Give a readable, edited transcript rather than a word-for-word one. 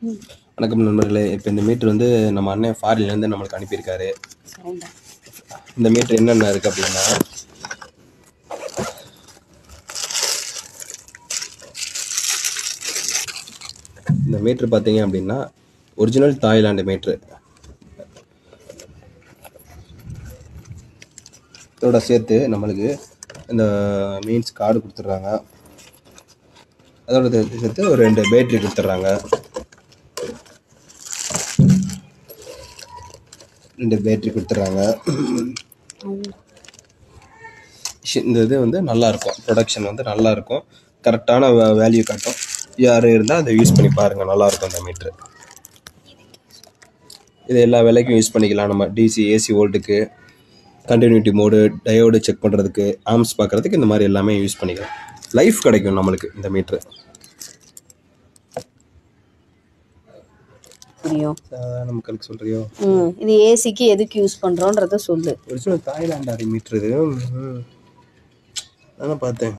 வணக்கம் நண்பர்களே. இப்போ இந்த மீட்ரு வந்து நம்ம அண்ணன் ஃபாரின்லேருந்து நம்மளுக்கு அனுப்பியிருக்காரு. இந்த மீட்ரு என்னென்ன இருக்குது அப்படின்னா, இந்த மீட்ரு பார்த்தீங்க அப்படின்னா ஒரிஜினல் தாய்லாந்து மீட்ரு. இதோட சேர்த்து நம்மளுக்கு இந்த மீன்ஸ் கார்டு கொடுத்துட்றாங்க. அதோட சேர்த்து ஒரு 2 பேட்டரி கொடுத்துட்றாங்க. 2 பேட்டரி கொடுத்துட்றாங்க. இந்த இது வந்து நல்லாயிருக்கும், ப்ரொடக்ஷன் வந்து நல்லாயிருக்கும், கரெக்டான வேல்யூ காட்டும். யார் இருந்தால் அதை யூஸ் பண்ணி பாருங்கள், நல்லாயிருக்கும் இந்த மீட்ரு. இது எல்லா வேலைக்கும் யூஸ் பண்ணிக்கலாம். நம்ம டிசி ஏசி வோல்ட்டுக்கு, கண்டினியூட்டி மோடு, டயோடு செக் பண்ணுறதுக்கு, ஆம்ஸ் பார்க்குறதுக்கு இந்த மாதிரி எல்லாமே யூஸ் பண்ணிக்கலாம். லைஃப் கிடைக்கும் நம்மளுக்கு இந்த மீட்ரு. நமக்கு சொல்றியோ இது ஏசிக்கு எதுக்கு யூஸ் பண்றோம்ன்றத சொல்லு. ஒரிஜினல் தாய்லாந்து மீட்ரு இது. நான் பார்த்தேன்.